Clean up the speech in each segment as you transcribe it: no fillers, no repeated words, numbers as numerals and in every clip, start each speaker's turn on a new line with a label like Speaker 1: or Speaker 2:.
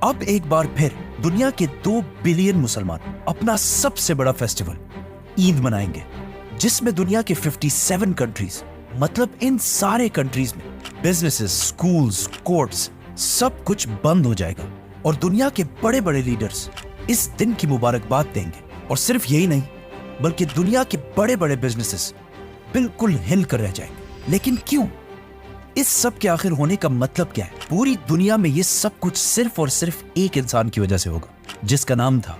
Speaker 1: अब एक बार फिर दुनिया के 2 बिलियन मुसलमान अपना सबसे बड़ा फेस्टिवल ईद मनाएंगे, जिसमें दुनिया के 57 कंट्रीज, मतलब इन सारे कंट्रीज में बिजनेसेस, स्कूल्स, कोर्ट्स सब कुछ बंद हो जाएगा और दुनिया के बड़े बड़े लीडर्स इस दिन की मुबारकबाद देंगे। और सिर्फ यही नहीं, बल्कि दुनिया के बड़े बड़े बिजनेसेस बिल्कुल हिल कर रह जाएंगे। लेकिन क्यों? इस सब के आखिर होने का मतलब क्या है? पूरी दुनिया में ये सब कुछ सिर्फ और सिर्फ एक इंसान की वजह से होगा, जिसका नाम था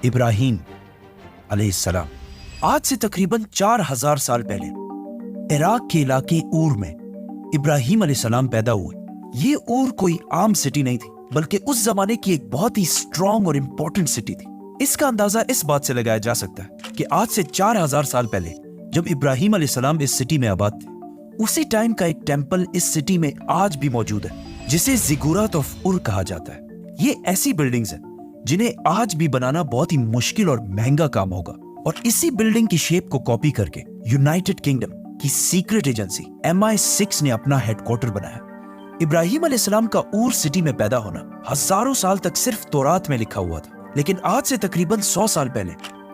Speaker 1: इब्राहीम अलैहिस्सलाम। आज से तकरीबन 4000 साल पहले इराक के इलाके ऊर में इब्राहीम अलैहिस्सलाम पैदा हुए। ये ऊर कोई आम सिटी नहीं थी, बल्कि उस जमाने की एक बहुत ही स्ट्रॉन्ग और इंपॉर्टेंट सिटी थी। इसका अंदाजा इस बात से लगाया जा सकता है कि आज से 4000 साल पहले जब इब्राहीम अलैहिस्सलाम इस सिटी में आबाद थे, उसी टाइम का एक टेंपल इस सिटी में आज भी मौजूद है, जिसे ज़िगुरात ऑफ उर कहा जाता है। ये ऐसी बिल्डिंग्स हैं जिन्हें आज भी बनाना बहुत ही मुश्किल और महंगा काम होगा। और इसी बिल्डिंग की शेप को कॉपी करके यूनाइटेड किंगडम की सीक्रेट एजेंसी MI6 ने अपना हेडक्वार्टर बनाया। इब्राहीम अलैहिस्सलाम का ऊर सिटी में पैदा होना हजारों साल तक सिर्फ तौरात में लिखा हुआ था, लेकिन आज से तकरीबन 100 साल पहले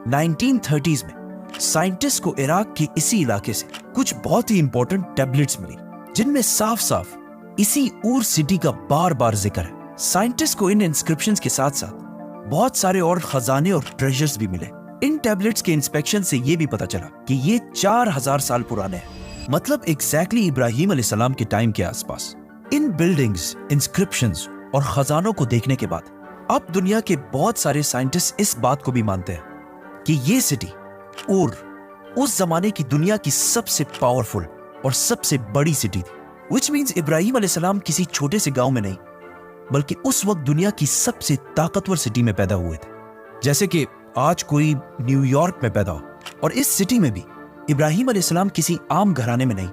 Speaker 1: 1930s में साइंटिस्ट को इराक के इसी इलाके से कुछ बहुत ही इंपॉर्टेंट टैबलेट्स मिली, जिनमें साफ साफ इसी ऊर सिटी का बार बार जिक्र है। साइंटिस्ट को इन इंस्क्रिप्शंस के साथ साथ बहुत सारे और खजाने और ट्रेजर्स भी मिले। इन टैबलेट्स के इंस्पेक्शन से ये भी पता चला कि ये 4000 साल पुराने हैं, मतलब एग्जैक्टली इब्राहीम अलैहिस्सलाम के टाइम के आसपास। इन बिल्डिंग्स, इंस्क्रिप्शंस और खजानों को देखने के बाद अब दुनिया के बहुत सारे साइंटिस्ट इस बात को भी मानते हैं कि ये सिटी ऊर उस जमाने की दुनिया की सबसे पावरफुल और सबसे बड़ी सिटी थी। विच मीन्स इब्राहीम अलैहिस्सलाम किसी छोटे से गांव में नहीं, बल्कि उस वक्त दुनिया की सबसे ताकतवर सिटी में पैदा हुए थे। जैसे कि आज कोई न्यूयॉर्क में पैदा हो, और इस सिटी में भी इब्राहीम अलैहिस्सलाम किसी आम घराने में नहीं,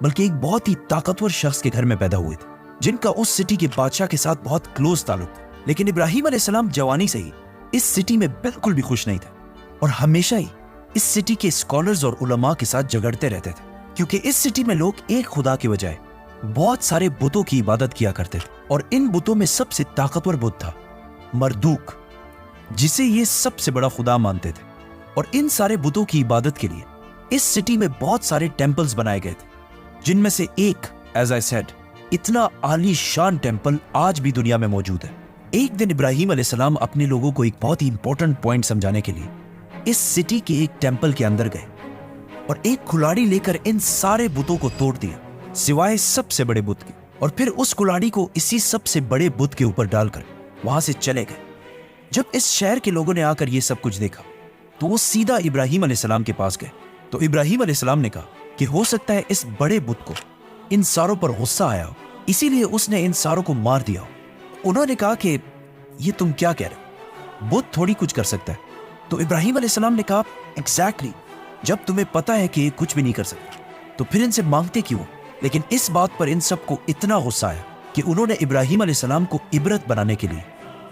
Speaker 1: बल्कि एक बहुत ही ताकतवर शख्स के घर में पैदा हुए थे, जिनका उस सिटी के बादशाह के साथ बहुत क्लोज ताल्लुक था। लेकिन इब्राहीम अलैहिस्सलाम जवानी से ही इस सिटी में बिल्कुल भी खुश नहीं थे और हमेशा ही इस सिटी के स्कॉलर्स और उलमा के साथ झगड़ते रहते थे, क्योंकि इस सिटी में लोग एक खुदा के बजाय बहुत सारे बुतों की इबादत किया करते थे। और इन बुतों में सबसे ताकतवर बुत था मरदूक, जिसे ये सबसे बड़ा खुदा मानते थे। और इन सारे बुतों की इबादत के लिए इस सिटी में बहुत सारे टेंपल्स बनाए गए थे, जिनमें से एक, एज आई सेड, इतना आलीशान टेंपल आज भी दुनिया में मौजूद है। एक दिन इब्राहीम अलैहिस्सलाम अपने लोगों को एक बहुत ही इंपॉर्टेंट पॉइंट समझाने के लिए इस सिटी के एक टेंपल के अंदर गए और एक कुल्हाड़ी लेकर इन सारे बुतों को तोड़ दिया, सिवाय सबसे बड़े बुत के। और फिर उस कुल्हाड़ी को इसी सबसे बड़े बुत के ऊपर डालकर वहां से चले गए। जब इस शहर के लोगों ने आकर ये सब कुछ देखा, तो वो सीधा इब्राहीम अलैहिस्सलाम के पास गए। तो इब्राहीम अलैहिस्सलाम ने कहा कि हो सकता है इस बड़े बुत को इन सारों पर गुस्सा आया हो, इसीलिए उसने इन सारों को मार दिया हो। उन्होंने कहा कि ये तुम क्या कह रहे हो, बुत थोड़ी कुछ कर सकता है। तो इब्राहीम अलैहिस्सलाम ने कहा, एग्जैक्टली, जब तुम्हें पता है कि ये कुछ भी नहीं कर सकता, तो फिर इनसे मांगते क्यों? लेकिन इस बात पर इन सबको इतना गुस्सा आया कि उन्होंने इब्राहीम अलैहिस्सलाम को इबरत बनाने के लिए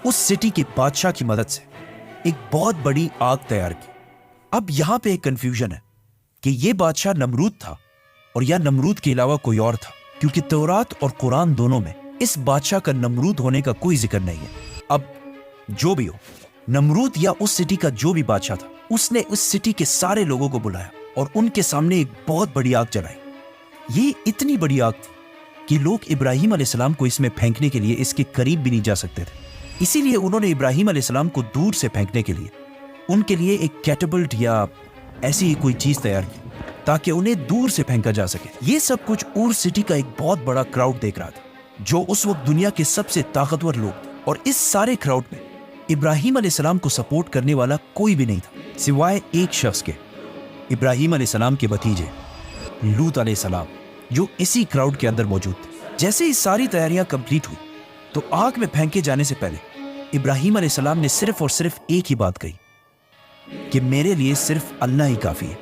Speaker 1: उस सिटी के बादशाह की मदद से एक बहुत बड़ी आग तैयार की। अब यहां पे एक कंफ्यूजन है कि ये बादशाह नमरूद था और या नमरूद के अलावा कोई और था, क्योंकि तौरात और कुरान दोनों में इस बादशाह का नमरूद होने का कोई जिक्र नहीं है। अब जो भी हो, नमरूद या उस सिटी का जो भी बादशाह था, उसने उस सिटी के सारे लोगों को बुलाया और उनके सामने एक बहुत बड़ी आग जलाई। ये इतनी बड़ी आग थी कि लोग इब्राहीम अलैहिस्सलाम को इसमें फेंकने के लिए इसके करीब भी नहीं जा सकते थे। इसीलिए उन्होंने इब्राहीम अलैहिस्सलाम को दूर से फेंकने के लिए उनके लिए एक कैटapult या ऐसी ही कोई चीज तैयार की, ताकि उन्हें दूर से फेंका जा सके। ये सब कुछ ऊर सिटी का एक बहुत बड़ा क्राउड देख रहा था, जो उस वक्त दुनिया के सबसे ताकतवर लोग थे। और इस सारे क्राउड में इब्राहीम अलैहिस्सलाम को सपोर्ट करने वाला कोई भी नहीं था, सिवाय एक शख्स के, इब्राहीम अलैहिस्सलाम के भतीजे लूत अलैहिस्सलाम, जो इसी क्राउड के अंदर मौजूद थे। जैसे ही सारी तैयारियां कंप्लीट हुई, तो आग में फेंके जाने से पहले इब्राहीम अलैहिस्सलाम ने सिर्फ और सिर्फ एक ही बात कही कि मेरे लिए सिर्फ अल्लाह ही काफी है।